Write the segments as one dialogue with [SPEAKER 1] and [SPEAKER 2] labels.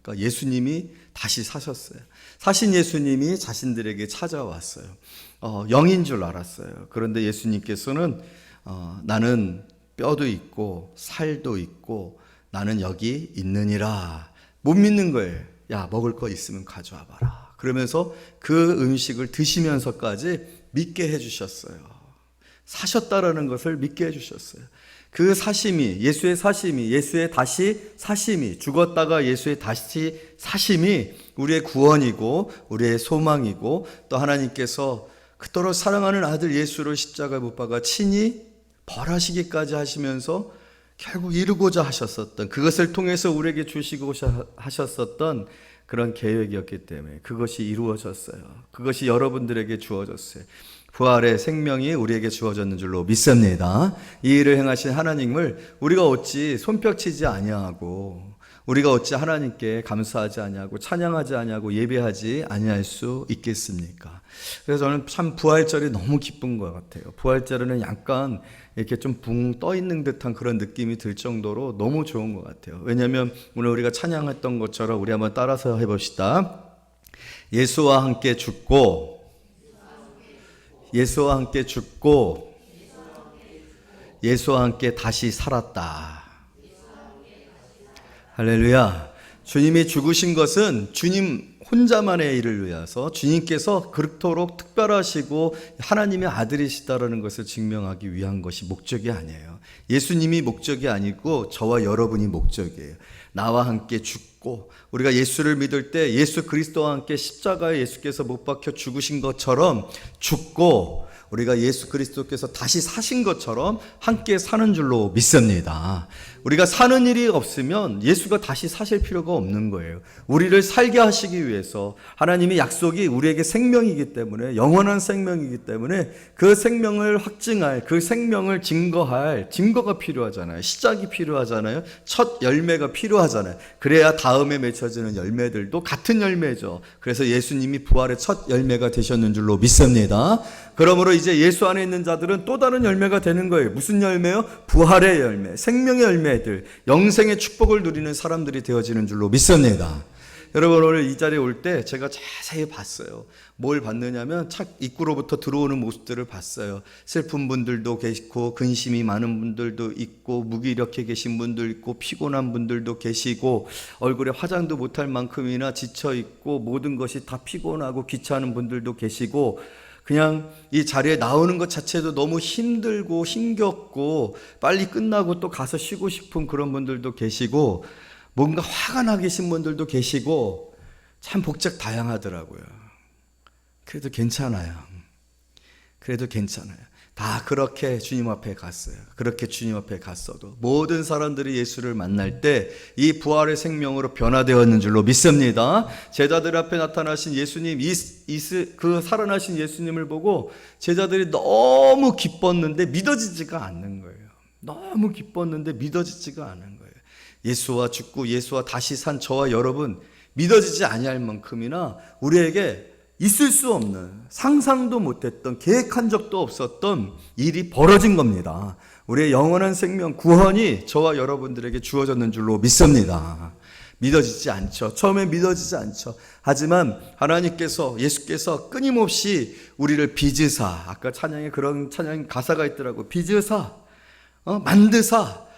[SPEAKER 1] 아까 예수님이 다시 사셨어요. 사신 예수님이 자신들에게 찾아왔어요. 영인 줄 알았어요. 그런데 예수님께서는 나는 뼈도 있고 살도 있고 나는 여기 있느니라. 못 믿는 거예요. 야, 먹을 거 있으면 가져와 봐라. 그러면서 그 음식을 드시면서까지 믿게 해주셨어요. 사셨다라는 것을 믿게 해주셨어요. 그 사심이, 예수의 사심이, 예수의 다시 사심이, 죽었다가 예수의 다시 사심이 우리의 구원이고 우리의 소망이고, 또 하나님께서 그토록 사랑하는 아들 예수를 십자가에 못 박아 친히 벌하시기까지 하시면서 결국 이루고자 하셨었던, 그것을 통해서 우리에게 주시고 하셨었던 그런 계획이었기 때문에 그것이 이루어졌어요. 그것이 여러분들에게 주어졌어요. 부활의 생명이 우리에게 주어졌는 줄로 믿습니다. 이 일을 행하신 하나님을 우리가 어찌 손뼉치지 아니하고, 우리가 어찌 하나님께 감사하지 아니하고 찬양하지 아니하고 예배하지 아니할 수 있겠습니까? 그래서 저는 참 부활절이 너무 기쁜 것 같아요. 부활절에는 약간 이렇게 좀 붕 떠 있는 듯한 그런 느낌이 들 정도로 너무 좋은 것 같아요. 왜냐하면 오늘 우리가 찬양했던 것처럼 우리 한번 따라서 해봅시다. 예수와 함께 죽고, 예수와 함께 죽고, 예수와 함께 다시 살았다. 할렐루야. 주님이 죽으신 것은 주님 혼자만의 일을 위해서, 주님께서 그토록 특별하시고 하나님의 아들이시다라는 것을 증명하기 위한 것이 목적이 아니에요. 예수님이 목적이 아니고 저와 여러분이 목적이에요. 나와 함께 죽고, 우리가 예수를 믿을 때 예수 그리스도와 함께 십자가에 예수께서 못 박혀 죽으신 것처럼 죽고, 우리가 예수 그리스도께서 다시 사신 것처럼 함께 사는 줄로 믿습니다. 우리가 사는 일이 없으면 예수가 다시 사실 필요가 없는 거예요. 우리를 살게 하시기 위해서 하나님의 약속이 우리에게 생명이기 때문에, 영원한 생명이기 때문에 그 생명을 확증할, 그 생명을 증거할 증거가 필요하잖아요. 시작이 필요하잖아요. 첫 열매가 필요하잖아요. 그래야 다음에 맺혀지는 열매들도 같은 열매죠. 그래서 예수님이 부활의 첫 열매가 되셨는 줄로 믿습니다. 그러므로 이제 예수 안에 있는 자들은 또 다른 열매가 되는 거예요. 무슨 열매요? 부활의 열매, 생명의 열매들, 영생의 축복을 누리는 사람들이 되어지는 줄로 믿습니다. 여러분, 오늘 이 자리에 올 때 제가 자세히 봤어요. 뭘 봤느냐면 착 입구로부터 들어오는 모습들을 봤어요. 슬픈 분들도 계시고, 근심이 많은 분들도 있고, 무기력해 계신 분도 있고, 피곤한 분들도 계시고, 얼굴에 화장도 못할 만큼이나 지쳐 있고, 모든 것이 다 피곤하고 귀찮은 분들도 계시고, 그냥 이 자리에 나오는 것 자체도 너무 힘들고 힘겹고 빨리 끝나고 또 가서 쉬고 싶은 그런 분들도 계시고, 뭔가 화가 나 계신 분들도 계시고, 참 복잡 다양하더라고요. 그래도 괜찮아요. 그래도 괜찮아요. 다 그렇게 주님 앞에 갔어요. 그렇게 주님 앞에 갔어도 모든 사람들이 예수를 만날 때 이 부활의 생명으로 변화되었는 줄로 믿습니다. 제자들 앞에 나타나신 예수님, 그 살아나신 예수님을 보고 제자들이 너무 기뻤는데 믿어지지가 않는 거예요. 너무 기뻤는데 믿어지지가 않는 거예요. 예수와 죽고 예수와 다시 산 저와 여러분, 믿어지지 아니할 만큼이나 우리에게 있을 수 없는, 상상도 못했던, 계획한 적도 없었던 일이 벌어진 겁니다. 우리의 영원한 생명, 구원이 저와 여러분들에게 주어졌는 줄로 믿습니다. 믿어지지 않죠. 처음에 믿어지지 않죠. 하지만 하나님께서, 예수께서 끊임없이 우리를 빚으사, 아까 찬양에 그런 찬양 가사가 있더라고요. 빚으사, 만드사,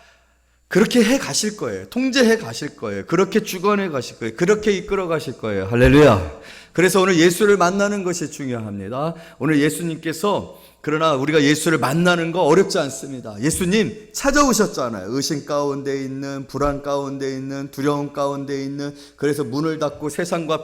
[SPEAKER 1] 그렇게 해 가실 거예요. 통제해 가실 거예요. 그렇게 주관해 가실 거예요. 그렇게 이끌어 가실 거예요. 할렐루야. 그래서 오늘 예수를 만나는 것이 중요합니다. 오늘 예수님께서, 그러나 우리가 예수를 만나는 거 어렵지 않습니다. 예수님 찾아오셨잖아요. 의심 가운데 있는, 불안 가운데 있는, 두려움 가운데 있는, 그래서 문을 닫고 세상과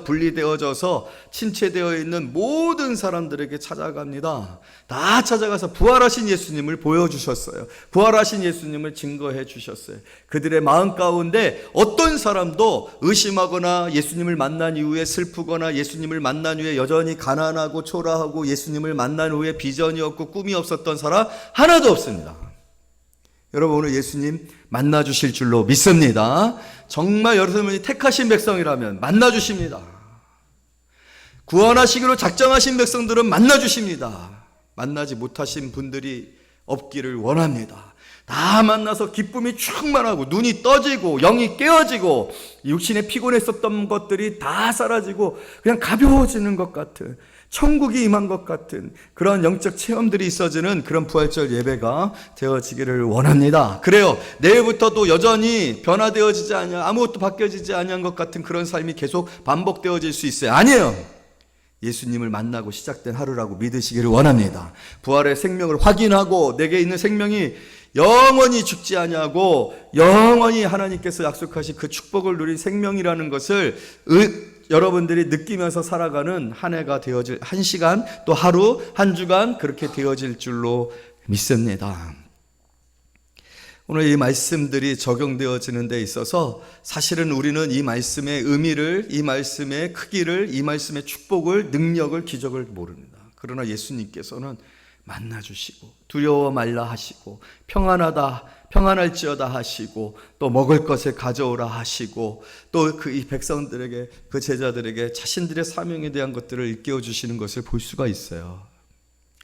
[SPEAKER 1] 분리되어져서 침체되어 있는 모든 사람들에게 찾아갑니다. 다 찾아가서 부활하신 예수님을 보여주셨어요. 부활하신 예수님을 증거해 주셨어요. 그들의 마음 가운데 어떤 사람도 의심하거나 예수님을 만난 이후에 슬프거나 예수님을 만난 후에 여전히 가난하고 초라하고 예수님을 만난 후에 비전이 없고 꿈이 없었던 사람 하나도 없습니다. 여러분, 오늘 예수님 만나 주실 줄로 믿습니다. 정말 여러분이 택하신 백성이라면 만나 주십니다. 구원하시기로 작정하신 백성들은 만나 주십니다. 만나지 못하신 분들이 없기를 원합니다. 다 만나서 기쁨이 충만하고 눈이 떠지고 영이 깨어지고 육신에 피곤했었던 것들이 다 사라지고 그냥 가벼워지는 것 같은, 천국이 임한 것 같은 그런 영적 체험들이 있어지는 그런 부활절 예배가 되어지기를 원합니다. 그래요. 내일부터도 여전히 변화되어지지 않냐, 아무것도 바뀌어지지 않은 것 같은 그런 삶이 계속 반복되어질 수 있어요. 아니에요. 예수님을 만나고 시작된 하루라고 믿으시기를 원합니다. 부활의 생명을 확인하고 내게 있는 생명이 영원히 죽지 아니하고 영원히 하나님께서 약속하신 그 축복을 누린 생명이라는 것을 여러분들이 느끼면서 살아가는 한 해가 되어질, 한 시간 또 하루 한 주간 그렇게 되어질 줄로 믿습니다. 오늘 이 말씀들이 적용되어지는 데 있어서 사실은 우리는 이 말씀의 의미를, 이 말씀의 크기를, 이 말씀의 축복을, 능력을, 기적을 모릅니다. 그러나 예수님께서는 만나주시고 두려워 말라 하시고 평안할지어다 하시고 또 먹을 것을 가져오라 하시고 또 그 이 백성들에게, 그 제자들에게 자신들의 사명에 대한 것들을 일깨워 주시는 것을 볼 수가 있어요.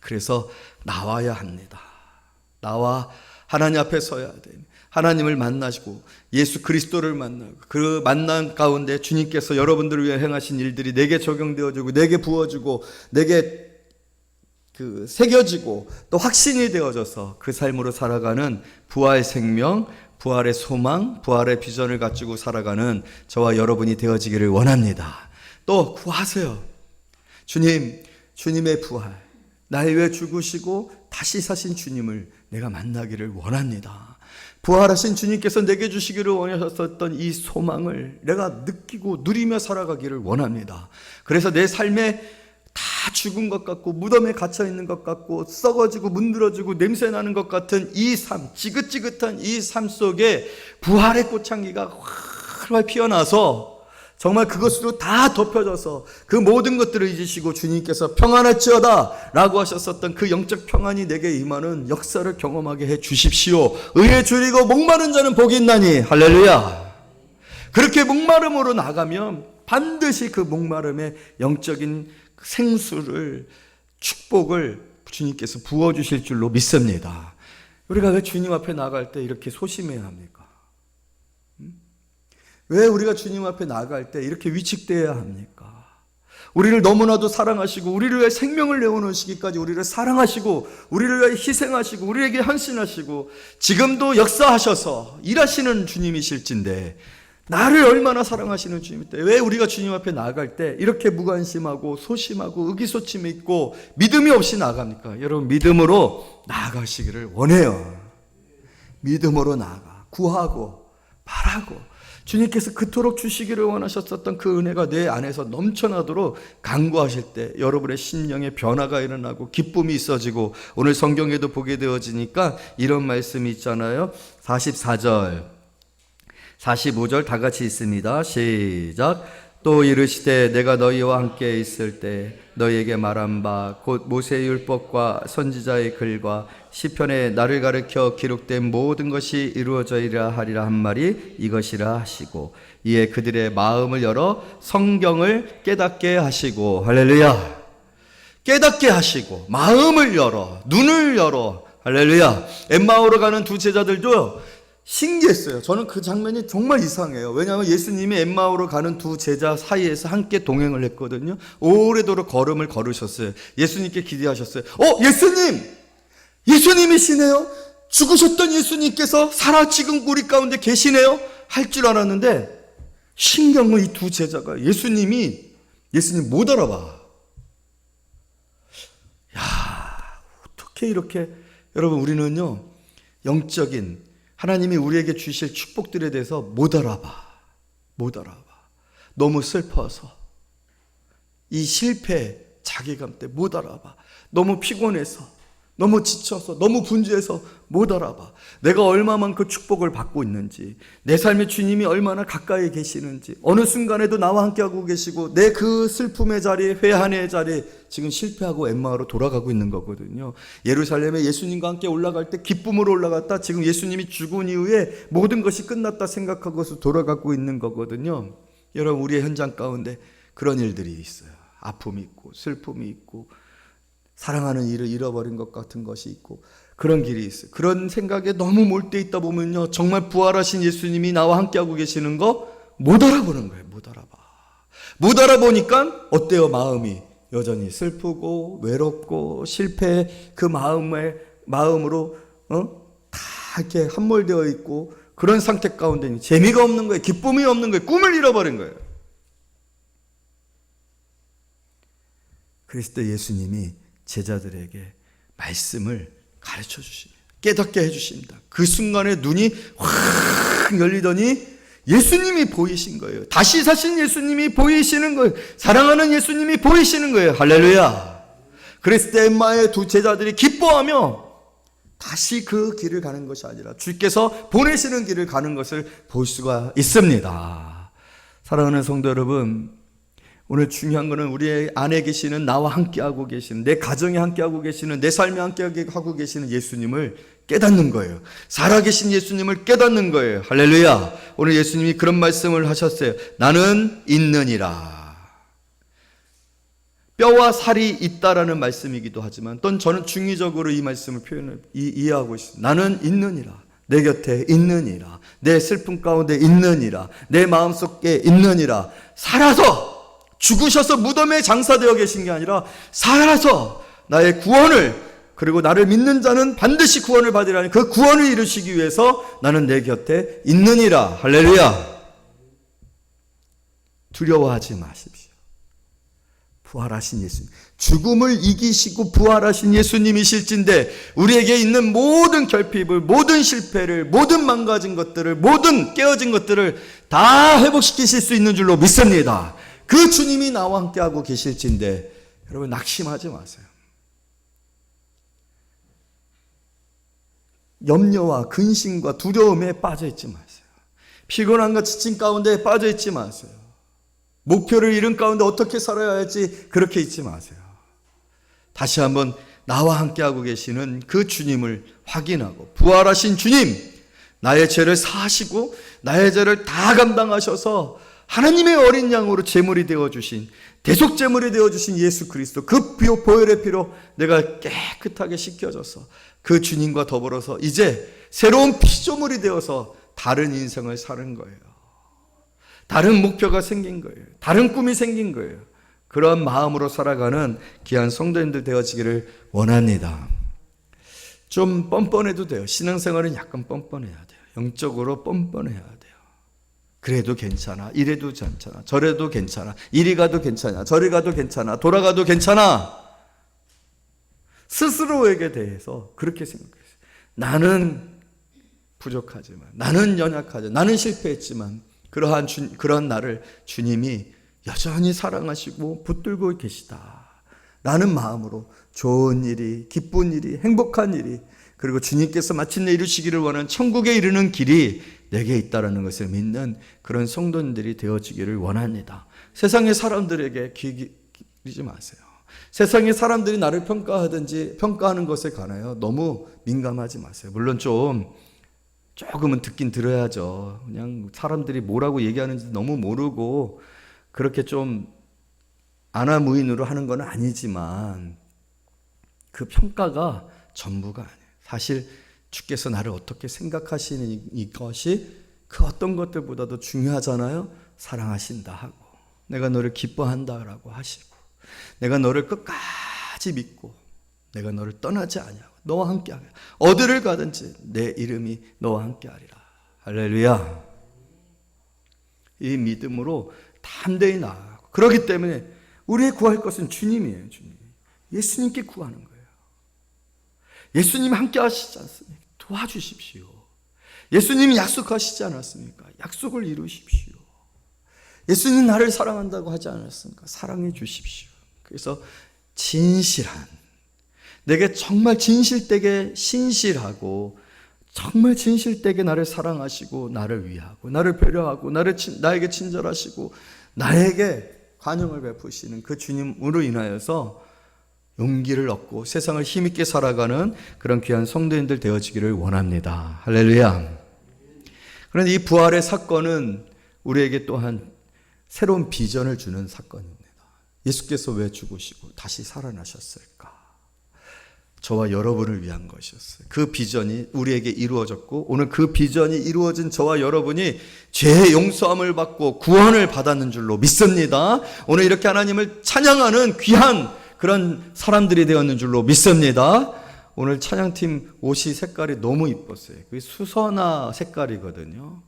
[SPEAKER 1] 그래서 나와야 합니다. 나와 하나님 앞에 서야 돼. 하나님을 만나시고 예수 그리스도를 만나고 그 만남 가운데 주님께서 여러분들을 위해 행하신 일들이 내게 적용되어지고 내게 부어지고 내게 새겨지고 또 확신이 되어져서 그 삶으로 살아가는 부활 생명, 부활의 소망, 부활의 비전을 가지고 살아가는 저와 여러분이 되어지기를 원합니다. 또 구하세요. 주님의 부활, 날 위해 죽으시고 다시 사신 주님을 내가 만나기를 원합니다. 부활하신 주님께서 내게 주시기를 원하셨던 이 소망을 내가 느끼고 누리며 살아가기를 원합니다. 그래서 내 삶에 다 죽은 것 같고 무덤에 갇혀 있는 것 같고 썩어지고 문드러지고 냄새나는 것 같은 이 삶, 지긋지긋한 이 삶 속에 부활의 꽃향기가 활활 피어나서 정말 그것으로 다 덮여져서 그 모든 것들을 잊으시고 주님께서 평안할지어다 라고 하셨었던 그 영적 평안이 내게 임하는 역사를 경험하게 해 주십시오. 의에 줄이고 목마른 자는 복이 있나니. 할렐루야. 그렇게 목마름으로 나가면 반드시 그 목마름의 영적인 생수를, 축복을 주님께서 부어주실 줄로 믿습니다. 우리가 왜 주님 앞에 나갈 때 이렇게 소심해야 합니까? 왜 우리가 주님 앞에 나갈 때 이렇게 위축되어야 합니까? 우리를 너무나도 사랑하시고 우리를 위해 생명을 내어놓으시기까지 우리를 사랑하시고 우리를 위해 희생하시고 우리에게 헌신하시고 지금도 역사하셔서 일하시는 주님이실진데 나를 얼마나 사랑하시는 주님인데 왜 우리가 주님 앞에 나아갈 때 이렇게 무관심하고 소심하고 의기소침해 있고 믿음이 없이 나아갑니까? 여러분, 믿음으로 나아가시기를 원해요. 믿음으로 나아가 구하고 바라고 주님께서 그토록 주시기를 원하셨었던 그 은혜가 내 안에서 넘쳐나도록 간구하실 때 여러분의 심령에 변화가 일어나고 기쁨이 있어지고 오늘 성경에도 보게 되어지니까 이런 말씀이 있잖아요. 44절 45절 다 같이 있습니다. 시작. 또 이르시되 내가 너희와 함께 있을 때 너희에게 말한 바 곧 모세의 율법과 선지자의 글과 시편에 나를 가르쳐 기록된 모든 것이 이루어져야 하리라 한 말이 이것이라 하시고 이에 그들의 마음을 열어 성경을 깨닫게 하시고. 할렐루야. 깨닫게 하시고 마음을 열어 눈을 열어. 할렐루야. 엠마오로 가는 두 제자들도 신기했어요. 저는 그 장면이 정말 이상해요. 왜냐하면 예수님이 엠마오로 가는 두 제자 사이에서 함께 동행을 했거든요. 오래도록 걸음을 걸으셨어요. 예수님께 기대하셨어요. 예수님이시네요. 죽으셨던 예수님께서 살아 지금 우리 가운데 계시네요. 할 줄 알았는데 신경은 이 두 제자가 예수님 못 알아봐. 야, 어떻게 이렇게. 여러분, 우리는요 영적인 하나님이 우리에게 주실 축복들에 대해서 못 알아봐. 너무 슬퍼서 이 실패 자괴감 때문에 못 알아봐. 너무 피곤해서, 너무 지쳐서, 너무 분주해서 못 알아봐. 내가 얼마만 그 축복을 받고 있는지, 내 삶의 주님이 얼마나 가까이 계시는지, 어느 순간에도 나와 함께하고 계시고 내 그 슬픔의 자리, 회한의 자리 지금 실패하고 엠마오로 돌아가고 있는 거거든요. 예루살렘에 예수님과 함께 올라갈 때 기쁨으로 올라갔다 지금 예수님이 죽은 이후에 모든 것이 끝났다 생각하고서 돌아가고 있는 거거든요. 여러분, 우리의 현장 가운데 그런 일들이 있어요. 아픔이 있고 슬픔이 있고 사랑하는 일을 잃어버린 것 같은 것이 있고 그런 길이 있어요. 그런 생각에 너무 몰두해 있다 보면요, 정말 부활하신 예수님이 나와 함께하고 계시는 거 못 알아보는 거예요. 못 알아보니까 어때요? 마음이 여전히 슬프고 외롭고 실패, 그 마음으로 다 이렇게 함몰되어 있고, 그런 상태 가운데 재미가 없는 거예요. 기쁨이 없는 거예요. 꿈을 잃어버린 거예요. 그랬을 때 예수님이 제자들에게 말씀을 가르쳐 주십니다. 깨닫게 해주십니다. 그 순간에 눈이 확 열리더니 예수님이 보이신 거예요. 다시 사신 예수님이 보이시는 거예요. 사랑하는 예수님이 보이시는 거예요. 할렐루야. 그랬을 때 엠마의 두 제자들이 기뻐하며 다시 그 길을 가는 것이 아니라 주께서 보내시는 길을 가는 것을 볼 수가 있습니다. 사랑하는 성도 여러분, 오늘 중요한 것은 우리 안에 계시는, 나와 함께하고 계시는, 내 가정에 함께하고 계시는, 내 삶에 함께하고 계시는 예수님을 깨닫는 거예요. 살아계신 예수님을 깨닫는 거예요. 할렐루야. 오늘 예수님이 그런 말씀을 하셨어요. 나는 있느니라. 뼈와 살이 있다라는 말씀이기도 하지만 또 저는 중의적으로 이 말씀을 이해하고 있습니다. 나는 있느니라. 내 곁에 있느니라. 내 슬픔 가운데 있느니라. 내 마음속에 있느니라. 살아서, 죽으셔서 무덤에 장사되어 계신 게 아니라 살아서 나의 구원을, 그리고 나를 믿는 자는 반드시 구원을 받으리라는 그 구원을 이루시기 위해서 나는 내 곁에 있느니라. 할렐루야. 두려워하지 마십시오. 부활하신 예수님, 죽음을 이기시고 부활하신 예수님이실진데 우리에게 있는 모든 결핍을, 모든 실패를, 모든 망가진 것들을, 모든 깨어진 것들을 다 회복시키실 수 있는 줄로 믿습니다. 그 주님이 나와 함께하고 계실진데 여러분 낙심하지 마세요. 염려와 근심과 두려움에 빠져있지 마세요. 피곤함과 지침 가운데 빠져있지 마세요. 목표를 잃은 가운데 어떻게 살아야 할지 그렇게 있지 마세요. 다시 한번 나와 함께하고 계시는 그 주님을 확인하고, 부활하신 주님, 나의 죄를 사하시고 나의 죄를 다 감당하셔서 하나님의 어린 양으로 제물이 되어주신, 대속제물이 되어주신 예수 그리스도, 그 보혈의 피로 내가 깨끗하게 씻겨져서 그 주님과 더불어서 이제 새로운 피조물이 되어서 다른 인생을 사는 거예요. 다른 목표가 생긴 거예요. 다른 꿈이 생긴 거예요. 그런 마음으로 살아가는 귀한 성도님들 되어지기를 원합니다. 좀 뻔뻔해도 돼요. 신앙생활은 약간 뻔뻔해야 돼요. 영적으로 뻔뻔해야 돼요. 그래도 괜찮아. 이래도 괜찮아. 저래도 괜찮아. 이리 가도 괜찮아. 저리 가도 괜찮아. 돌아가도 괜찮아. 스스로에게 대해서 그렇게 생각했어요. 나는 부족하지만, 나는 연약하지만, 나는 실패했지만 그러한 나를 주님이 여전히 사랑하시고 붙들고 계시다 라는 마음으로 좋은 일이, 기쁜 일이, 행복한 일이, 그리고 주님께서 마침내 이루시기를 원하는 천국에 이르는 길이 내게 있다는 것을 믿는 그런 성도님들이 되어지기를 원합니다. 세상의 사람들에게 귀 기울이지 마세요. 세상의 사람들이 나를 평가하든지 평가하는 것에 관하여 너무 민감하지 마세요. 물론 조금은 듣긴 들어야죠. 그냥 사람들이 뭐라고 얘기하는지 너무 모르고 그렇게 좀 안하무인으로 하는 건 아니지만 그 평가가 전부가 아니에요. 사실 주께서 나를 어떻게 생각하시는 이것이 그 어떤 것들보다도 중요하잖아요. 사랑하신다 하고, 내가 너를 기뻐한다라고 하시고, 내가 너를 끝까지 믿고 내가 너를 떠나지 아니하고 너와 함께하리라. 어디를 가든지 내 이름이 너와 함께하리라. 할렐루야. 이 믿음으로 담대히 나아가고, 그렇기 때문에 우리의 구할 것은 주님이에요. 주님. 예수님께 구하는 거예요. 예수님 함께 하시지 않습니까? 도와주십시오. 예수님이 약속하시지 않았습니까? 약속을 이루십시오. 예수님 나를 사랑한다고 하지 않았습니까? 사랑해 주십시오. 그래서 진실한, 내게 정말 진실되게 신실하고 정말 진실되게 나를 사랑하시고 나를 위하고 나를 배려하고 나에게 친절하시고 나에게 관용을 베푸시는 그 주님으로 인하여서 용기를 얻고 세상을 힘있게 살아가는 그런 귀한 성도인들 되어지기를 원합니다. 할렐루야. 그런데 이 부활의 사건은 우리에게 또한 새로운 비전을 주는 사건입니다. 예수께서 왜 죽으시고 다시 살아나셨을까? 저와 여러분을 위한 것이었어요. 그 비전이 우리에게 이루어졌고 오늘 그 비전이 이루어진 저와 여러분이 죄의 용서함을 받고 구원을 받았는 줄로 믿습니다. 오늘 이렇게 하나님을 찬양하는 귀한 그런 사람들이 되었는 줄로 믿습니다. 오늘 찬양팀 옷이 색깔이 너무 이뻤어요. 그게 수선화 색깔이거든요.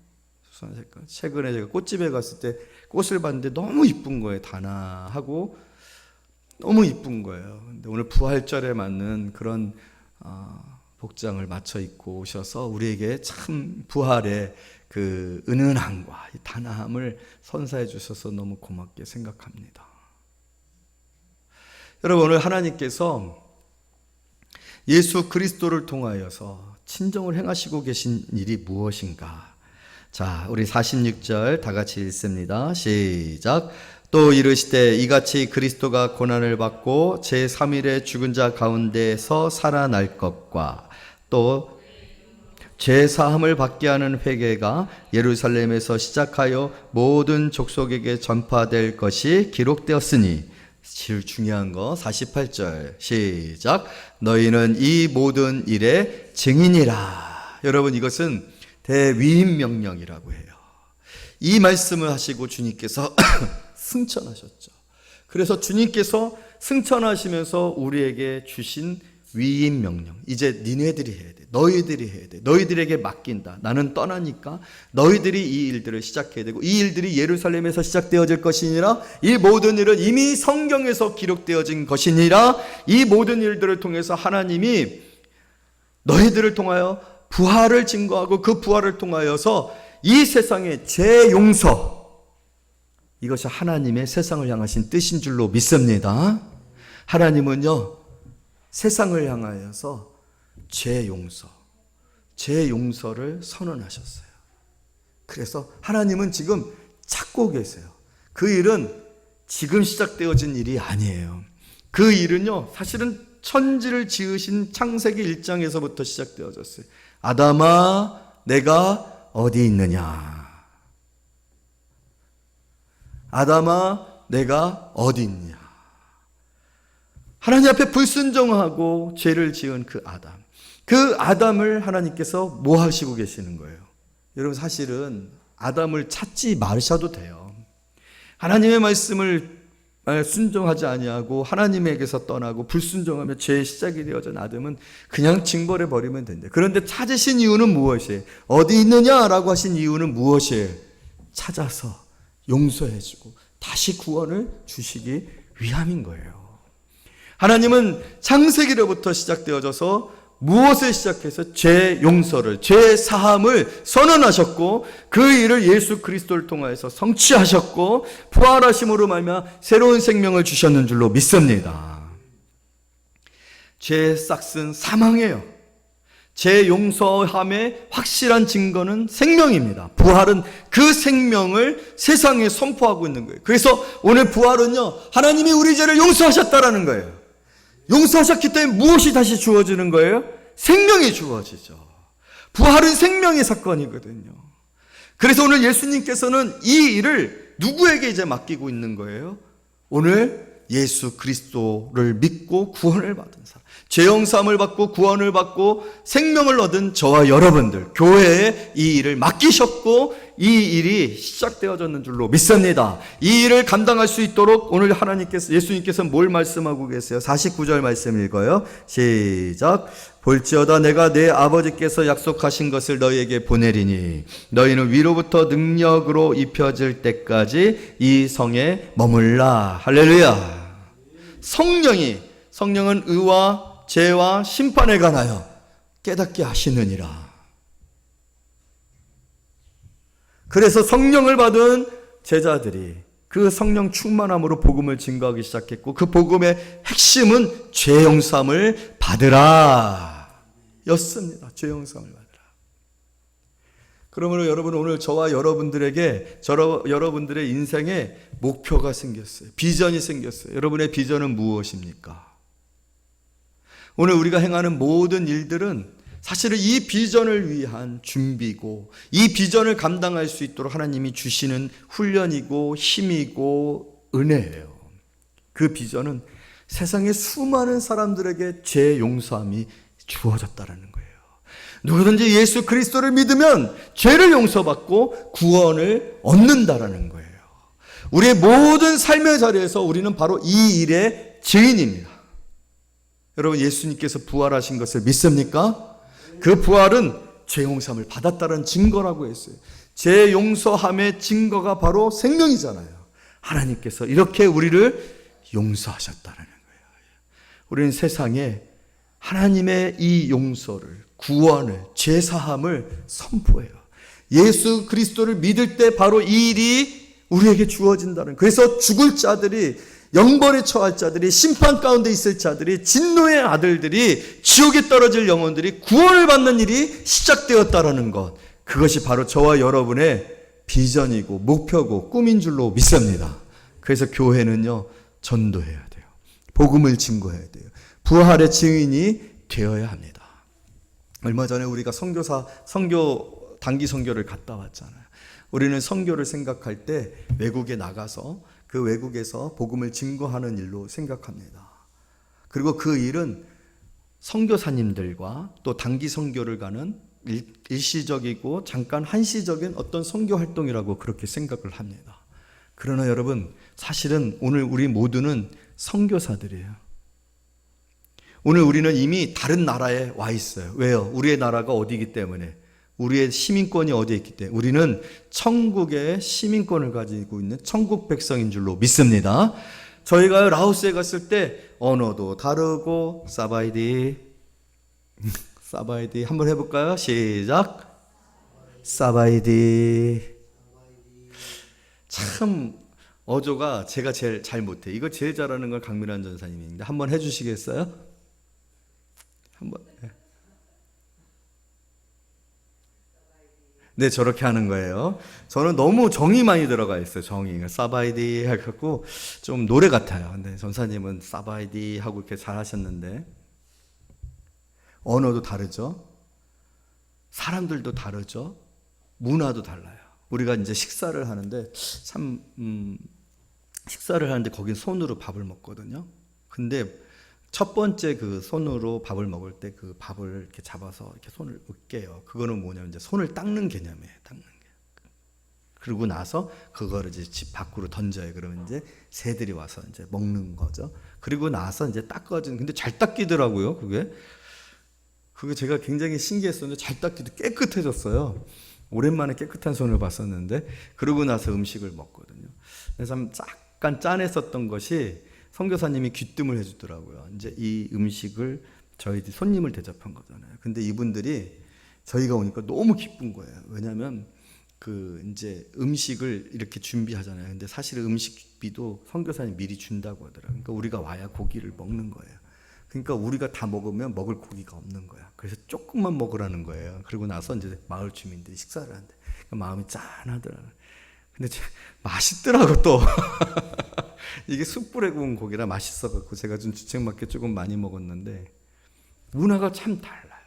[SPEAKER 1] 수선화 색깔. 최근에 제가 꽃집에 갔을 때 꽃을 봤는데 너무 이쁜 거예요. 단아하고 너무 이쁜 거예요. 근데 오늘 부활절에 맞는 그런 복장을 맞춰 입고 오셔서 우리에게 참 부활의 그 은은함과 단아함을 선사해 주셔서 너무 고맙게 생각합니다. 여러분, 오늘 하나님께서 예수 그리스도를 통하여서 친정을 행하시고 계신 일이 무엇인가? 자, 우리 46절 다 같이 읽습니다. 시작. 또 이르시되 이같이 그리스도가 고난을 받고 제3일에 죽은 자 가운데서 살아날 것과 또 죄사함을 받게 하는 회개가 예루살렘에서 시작하여 모든 족속에게 전파될 것이 기록되었으니, 제일 중요한 거 48절 시작. 너희는 이 모든 일의 증인이라. 여러분, 이것은 대위임 명령이라고 해요. 이 말씀을 하시고 주님께서 승천하셨죠. 그래서 주님께서 승천하시면서 우리에게 주신 위임 명령, 이제 니네들이 해야 돼. 너희들이 해야 돼. 너희들에게 맡긴다. 나는 떠나니까 너희들이 이 일들을 시작해야 되고, 이 일들이 예루살렘에서 시작되어질 것이니라. 이 모든 일은 이미 성경에서 기록되어진 것이니라. 이 모든 일들을 통해서 하나님이 너희들을 통하여 부활을 증거하고 그 부활을 통하여서 이 세상의 죄 용서, 이것이 하나님의 세상을 향하신 뜻인 줄로 믿습니다. 하나님은요, 세상을 향하여서 죄 용서를 선언하셨어요. 그래서 하나님은 지금 찾고 계세요. 그 일은 지금 시작되어진 일이 아니에요. 그 일은요, 사실은 천지를 지으신 창세기 1장에서부터 시작되어졌어요. 아담아, 내가 어디 있느냐? 아담아, 내가 어디 있냐? 하나님 앞에 불순종하고 죄를 지은 그 아담을 하나님께서 뭐 하시고 계시는 거예요? 여러분, 사실은 아담을 찾지 마셔도 돼요. 하나님의 말씀을 순종하지 아니하고 하나님에게서 떠나고 불순종하며 죄의 시작이 되어진 아담은 그냥 징벌해 버리면 된대. 그런데 찾으신 이유는 무엇이에요? 어디 있느냐라고 하신 이유는 무엇이에요? 찾아서 용서해주고 다시 구원을 주시기 위함인 거예요. 하나님은 창세기로부터 시작되어져서 무엇을 시작해서 죄 용서를, 죄 사함을 선언하셨고, 그 일을 예수 그리스도를 통하여서 성취하셨고, 부활하심으로 말미암아 새로운 생명을 주셨는 줄로 믿습니다. 죄의 싹은 사망이에요. 죄 용서함의 확실한 증거는 생명입니다. 부활은 그 생명을 세상에 선포하고 있는 거예요. 그래서 오늘 부활은요, 하나님이 우리 죄를 용서하셨다라는 거예요. 용서하셨기 때문에 무엇이 다시 주어지는 거예요? 생명이 주어지죠. 부활은 생명의 사건이거든요. 그래서 오늘 예수님께서는 이 일을 누구에게 이제 맡기고 있는 거예요? 오늘 예수 그리스도를 믿고 구원을 받은 사람, 죄 용서함을 받고 구원을 받고 생명을 얻은 저와 여러분들, 교회에 이 일을 맡기셨고 이 일이 시작되어졌는 줄로 믿습니다. 이 일을 감당할 수 있도록 오늘 예수님께서 뭘 말씀하고 계세요? 49절 말씀 읽어요. 시작. 볼지어다 내가 내 아버지께서 약속하신 것을 너희에게 보내리니 너희는 위로부터 능력으로 입혀질 때까지 이 성에 머물라. 할렐루야. 성령은 의와 죄와 심판에 관하여 깨닫게 하시느니라. 그래서 성령을 받은 제자들이 그 성령 충만함으로 복음을 증거하기 시작했고, 그 복음의 핵심은 죄 용서함을 받으라 였습니다. 죄 용서함을 받으라. 그러므로 여러분, 오늘 저와 여러분들에게 여러분들의 인생에 목표가 생겼어요. 비전이 생겼어요. 여러분의 비전은 무엇입니까? 오늘 우리가 행하는 모든 일들은 사실은 이 비전을 위한 준비고, 이 비전을 감당할 수 있도록 하나님이 주시는 훈련이고 힘이고 은혜예요. 그 비전은 세상의 수많은 사람들에게 죄 용서함이 주어졌다는 거예요. 누구든지 예수 그리스도를 믿으면 죄를 용서받고 구원을 얻는다라는 거예요. 우리의 모든 삶의 자리에서 우리는 바로 이 일의 증인입니다. 여러분, 예수님께서 부활하신 것을 믿습니까? 그 부활은 죄 용서함을 받았다는 증거라고 했어요. 죄 용서함의 증거가 바로 생명이잖아요. 하나님께서 이렇게 우리를 용서하셨다는 거예요. 우리는 세상에 하나님의 이 용서를, 구원을, 죄 사함을 선포해요. 예수 그리스도를 믿을 때 바로 이 일이 우리에게 주어진다는. 그래서 죽을 자들이, 영벌에 처할 자들이, 심판 가운데 있을 자들이, 진노의 아들들이, 지옥에 떨어질 영혼들이 구원을 받는 일이 시작되었다라는 것. 그것이 바로 저와 여러분의 비전이고 목표고 꿈인 줄로 믿습니다. 그래서 교회는요, 전도해야 돼요. 복음을 증거해야 돼요. 부활의 증인이 되어야 합니다. 얼마 전에 우리가 단기 선교를 갔다 왔잖아요. 우리는 선교를 생각할 때 외국에 나가서 그 외국에서 복음을 증거하는 일로 생각합니다. 그리고 그 일은 선교사님들과 또 단기 선교를 가는 일시적이고 잠깐 한시적인 어떤 선교 활동이라고 그렇게 생각을 합니다. 그러나 여러분, 사실은 오늘 우리 모두는 선교사들이에요. 오늘 우리는 이미 다른 나라에 와 있어요. 왜요? 우리의 나라가 어디이기 때문에, 우리의 시민권이 어디에 있기 때문에 우리는 천국의 시민권을 가지고 있는 천국 백성인 줄로 믿습니다. 저희가 라오스에 갔을 때 언어도 다르고 사바이디 한번 해볼까요? 시작. 사바이디. 참 어조가 제가 제일 잘 못해. 이거 제일 잘하는 건 강민환 전사님인데 한번 해주시겠어요? 한번. 네, 저렇게 하는 거예요. 저는 너무 정이 많이 들어가 있어요. 정이. 사바이디 해갖고 좀 노래 같아요. 근데 전사님은 사바이디 하고 이렇게 잘 하셨는데, 언어도 다르죠. 사람들도 다르죠. 문화도 달라요. 우리가 이제 식사를 하는데 식사를 하는데 거긴 손으로 밥을 먹거든요. 근데 첫 번째 그 손으로 밥을 먹을 때 그 밥을 이렇게 잡아서 이렇게 손을 으깨요. 그거는 뭐냐면 이제 손을 닦는 개념이에요. 닦는 개. 그러고 나서 그거를 이제 집 밖으로 던져요. 그러면 이제 새들이 와서 이제 먹는 거죠. 그리고 나서 이제 닦아진. 근데 잘 닦이더라고요. 그게 제가 굉장히 신기했었는데 잘 닦기도 깨끗해졌어요. 오랜만에 깨끗한 손을 봤었는데, 그러고 나서 음식을 먹거든요. 그래서 약간 짠했었던 것이 선교사님이 귀뜸을 해주더라고요. 이제 이 음식을 저희들이 손님을 대접한 거잖아요. 근데 이분들이 저희가 오니까 너무 기쁜 거예요. 왜냐하면 이제 음식을 이렇게 준비하잖아요. 근데 사실 음식비도 선교사님 미리 준다고 하더라고요. 그러니까 우리가 와야 고기를 먹는 거예요. 그러니까 우리가 다 먹으면 먹을 고기가 없는 거야. 그래서 조금만 먹으라는 거예요. 그리고 나서 이제 마을 주민들이 식사를 하는데 그러니까 마음이 짠하더라고요. 근데 맛있더라고 또. 이게 숯불에 구운 고기라 맛있어갖고 제가 좀 주책맞게 조금 많이 먹었는데, 문화가 참 달라요.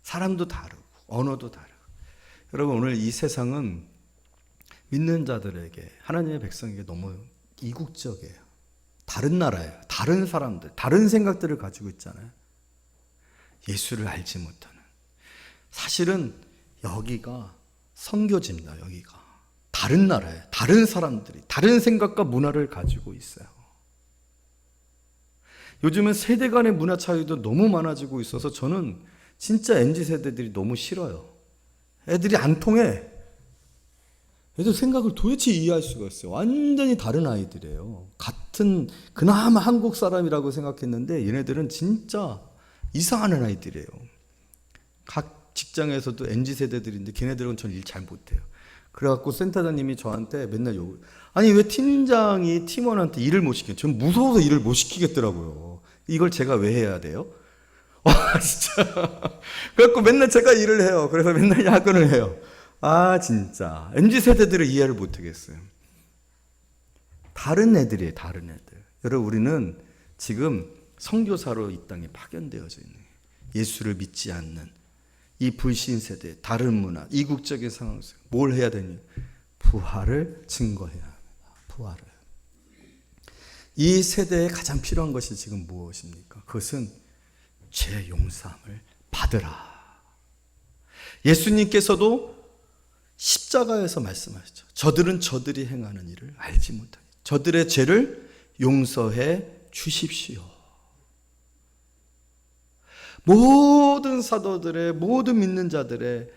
[SPEAKER 1] 사람도 다르고 언어도 다르고. 여러분, 오늘 이 세상은 믿는 자들에게, 하나님의 백성에게 너무 이국적이에요. 다른 나라예요. 다른 사람들, 다른 생각들을 가지고 있잖아요. 예수를 알지 못하는. 사실은 여기가 선교지입니다. 여기가 다른 나라예요. 다른 사람들이 다른 생각과 문화를 가지고 있어요. 요즘은 세대 간의 문화 차이도 너무 많아지고 있어서 저는 진짜 MZ세대들이 너무 싫어요. 애들이 안 통해. 애들 생각을 도대체 이해할 수가 없어요. 완전히 다른 아이들이에요. 같은 그나마 한국 사람이라고 생각했는데 얘네들은 진짜 이상한 아이들이에요. 각 직장에서도 MZ세대들인데 걔네들은 전 일 잘 못해요. 그래갖고 센터장님이 저한테 맨날 아니 왜 팀장이 팀원한테 일을 못 시켜요? 전 무서워서 일을 못 시키겠더라고요. 이걸 제가 왜 해야 돼요? 와 진짜. 그래갖고 맨날 제가 일을 해요. 그래서 맨날 야근을 해요. 아 진짜 MZ세대들을 이해를 못하겠어요. 다른 애들이에요. 다른 애들. 여러분, 우리는 지금 선교사로 이 땅에 파견되어져 있는, 예수를 믿지 않는 이 불신 세대, 다른 문화, 이국적인 상황 속에 뭘 해야 되니? 부활을 증거해야 합니다. 부활을. 이 세대에 가장 필요한 것이 지금 무엇입니까? 그것은 죄 용서함을 받으라. 예수님께서도 십자가에서 말씀하셨죠. 저들은 저들이 행하는 일을 알지 못하니 저들의 죄를 용서해 주십시오. 모든 사도들의, 모든 믿는 자들의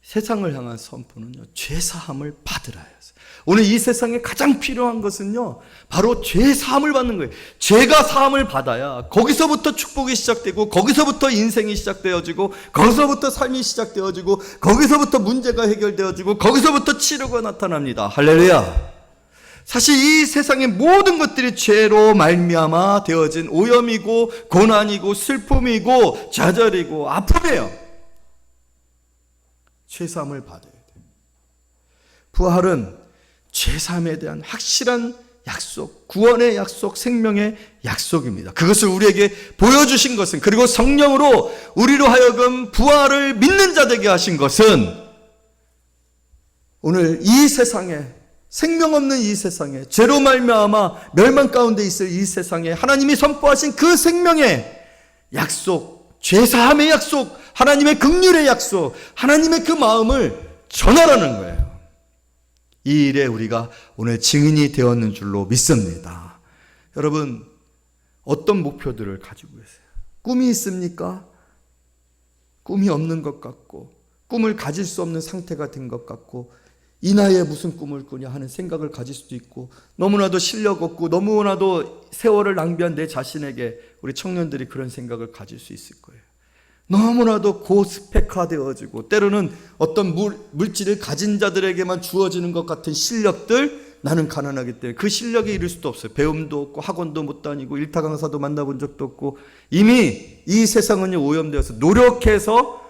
[SPEAKER 1] 세상을 향한 선포는요, 죄사함을 받으라 했어요. 오늘 이 세상에 가장 필요한 것은요, 바로 죄사함을 받는 거예요. 죄가 사함을 받아야 거기서부터 축복이 시작되고, 거기서부터 인생이 시작되어지고, 거기서부터 삶이 시작되어지고, 거기서부터 문제가 해결되어지고, 거기서부터 치료가 나타납니다. 할렐루야. 사실 이 세상의 모든 것들이 죄로 말미암아 되어진 오염이고 고난이고 슬픔이고 좌절이고 아픔이에요. 죄사함을 받아야 돼요. 부활은 죄사함에 대한 확실한 약속, 구원의 약속, 생명의 약속입니다. 그것을 우리에게 보여주신 것은, 그리고 성령으로 우리로 하여금 부활을 믿는 자 되게 하신 것은, 오늘 이 세상에, 생명 없는 이 세상에, 죄로 말미암아 멸망 가운데 있을 이 세상에 하나님이 선포하신 그 생명의 약속, 죄사함의 약속, 하나님의 긍휼의 약속, 하나님의 그 마음을 전하라는 거예요. 이 일에 우리가 오늘 증인이 되었는 줄로 믿습니다. 여러분, 어떤 목표들을 가지고 계세요? 꿈이 있습니까? 꿈이 없는 것 같고, 꿈을 가질 수 없는 상태가 된 것 같고, 이 나이에 무슨 꿈을 꾸냐 하는 생각을 가질 수도 있고, 너무나도 실력 없고 너무나도 세월을 낭비한 내 자신에게 우리 청년들이 그런 생각을 가질 수 있을 거예요. 너무나도 고스펙화되어지고 때로는 어떤 물질을 가진 자들에게만 주어지는 것 같은 실력들, 나는 가난하기 때문에 그 실력에 이를 수도 없어요. 배움도 없고 학원도 못 다니고 일타 강사도 만나본 적도 없고, 이미 이 세상은 오염되어서 노력해서,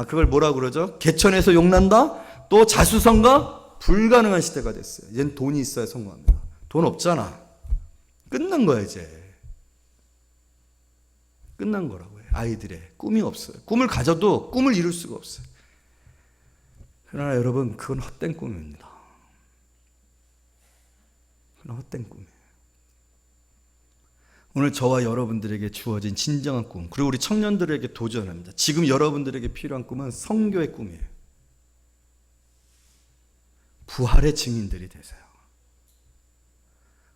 [SPEAKER 1] 그걸 뭐라고 그러죠? 개천에서 용난다? 또 자수성가? 불가능한 시대가 됐어요. 얘는 돈이 있어야 성공합니다. 돈 없잖아. 끝난 거야 이제. 끝난 거라고요. 아이들의 꿈이 없어요. 꿈을 가져도 꿈을 이룰 수가 없어요. 그러나 여러분, 그건 헛된 꿈입니다. 그건 헛된 꿈이에요. 오늘 저와 여러분들에게 주어진 진정한 꿈, 그리고 우리 청년들에게 도전합니다. 지금 여러분들에게 필요한 꿈은 성교의 꿈이에요. 부활의 증인들이 되세요.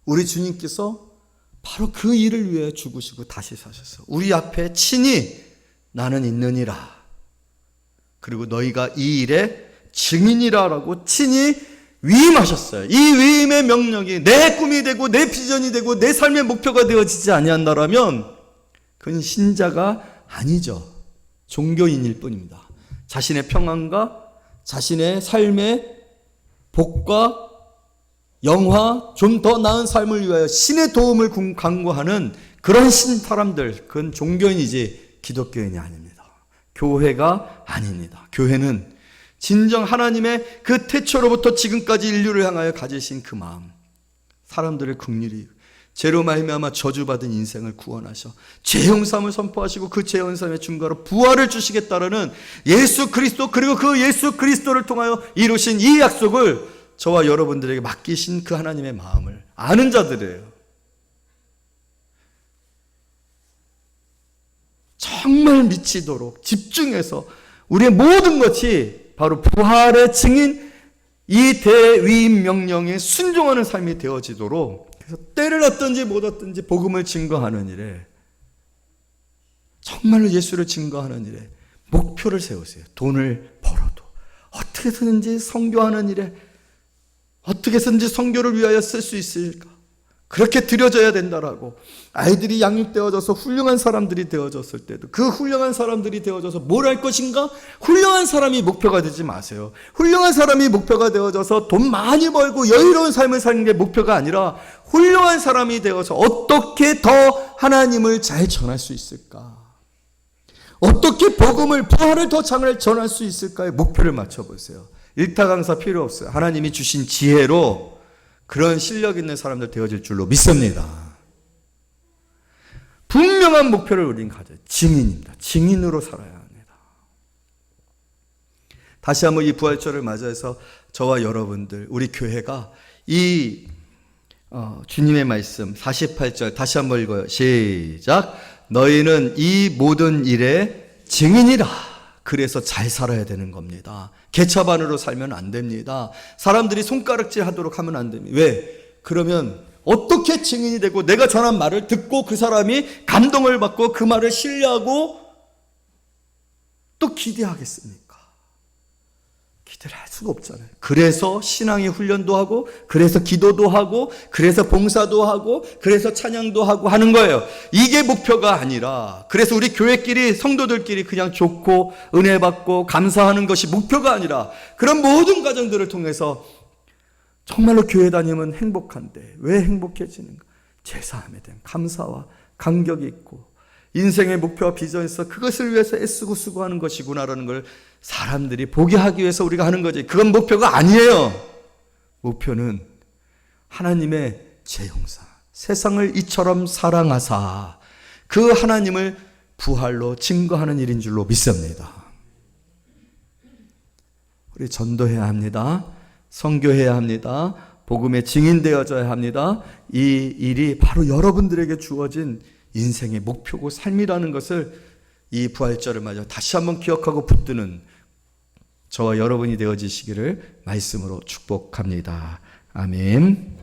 [SPEAKER 1] 우리 주님께서 바로 그 일을 위해 죽으시고 다시 사셔서 우리 앞에 친히 나는 있느니라, 그리고 너희가 이 일의 증인이라라고 친히 위임하셨어요. 이 위임의 명령이 내 꿈이 되고 내 비전이 되고 내 삶의 목표가 되어지지 아니한다라면 그건 신자가 아니죠. 종교인일 뿐입니다. 자신의 평안과 자신의 삶의 복과 영화, 좀 더 나은 삶을 위하여 신의 도움을 강구하는 그런 사람들, 그건 종교인이지 기독교인이 아닙니다. 교회가 아닙니다. 교회는 진정 하나님의 그 태초로부터 지금까지 인류를 향하여 가지신 그 마음, 사람들을 긍휼히 죄로 말미암아 저주받은 인생을 구원하셔 죄 용서함을 선포하시고 그 죄 용서함의 증거로 부활을 주시겠다라는 예수 그리스도, 그리고 그 예수 그리스도를 통하여 이루신 이 약속을 저와 여러분들에게 맡기신 그 하나님의 마음을 아는 자들이에요. 정말 미치도록 집중해서 우리의 모든 것이 바로 부활의 증인, 이 대위임 명령에 순종하는 삶이 되어지도록, 그래서 때를 얻든지 못 얻든지 복음을 증거하는 일에, 정말로 예수를 증거하는 일에 목표를 세우세요. 돈을 벌어도 어떻게든지 선교하는 일에, 어떻게든지 선교를 위하여 쓸 수 있을까, 그렇게 드려져야 된다라고. 아이들이 양육되어져서 훌륭한 사람들이 되어졌을 때도 그 훌륭한 사람들이 되어져서 뭘 할 것인가? 훌륭한 사람이 목표가 되지 마세요. 훌륭한 사람이 목표가 되어져서 돈 많이 벌고 여유로운 삶을 사는 게 목표가 아니라, 훌륭한 사람이 되어서 어떻게 더 하나님을 잘 전할 수 있을까, 어떻게 복음을, 부활을 더 잘 전할 수 있을까에 목표를 맞춰보세요. 일타 강사 필요 없어요. 하나님이 주신 지혜로 그런 실력 있는 사람들 되어질 줄로 믿습니다. 분명한 목표를 우리는 가져요. 증인입니다. 증인으로 살아야 합니다. 다시 한번 이 부활절을 맞이해서 저와 여러분들, 우리 교회가 이 주님의 말씀 48절 다시 한번 읽어요. 시작. 너희는 이 모든 일의 증인이라. 그래서 잘 살아야 되는 겁니다. 개차반으로 살면 안 됩니다. 사람들이 손가락질 하도록 하면 안 됩니다. 왜? 그러면 어떻게 증인이 되고 내가 전한 말을 듣고 그 사람이 감동을 받고 그 말을 신뢰하고 또 기대하겠습니까? 기대를 할 수가 없잖아요. 그래서 신앙의 훈련도 하고, 그래서 기도도 하고, 그래서 봉사도 하고, 그래서 찬양도 하고 하는 거예요. 이게 목표가 아니라, 그래서 우리 교회끼리 성도들끼리 그냥 좋고 은혜 받고 감사하는 것이 목표가 아니라, 그런 모든 과정들을 통해서 정말로 교회 다니면 행복한데 왜 행복해지는가? 제사함에 대한 감사와 감격이 있고 인생의 목표와 비전이 있어 그것을 위해서 애쓰고 수고하는 것이구나라는 걸 사람들이 보게 하기 위해서 우리가 하는 거지. 그건 목표가 아니에요. 목표는 하나님의 제 형상, 세상을 이처럼 사랑하사 그 하나님을 부활로 증거하는 일인 줄로 믿습니다. 우리 전도해야 합니다. 선교해야 합니다. 복음의 증인되어져야 합니다. 이 일이 바로 여러분들에게 주어진 인생의 목표고 삶이라는 것을 이 부활절을 맞아 다시 한번 기억하고 붙드는 저와 여러분이 되어지시기를 말씀으로 축복합니다. 아멘.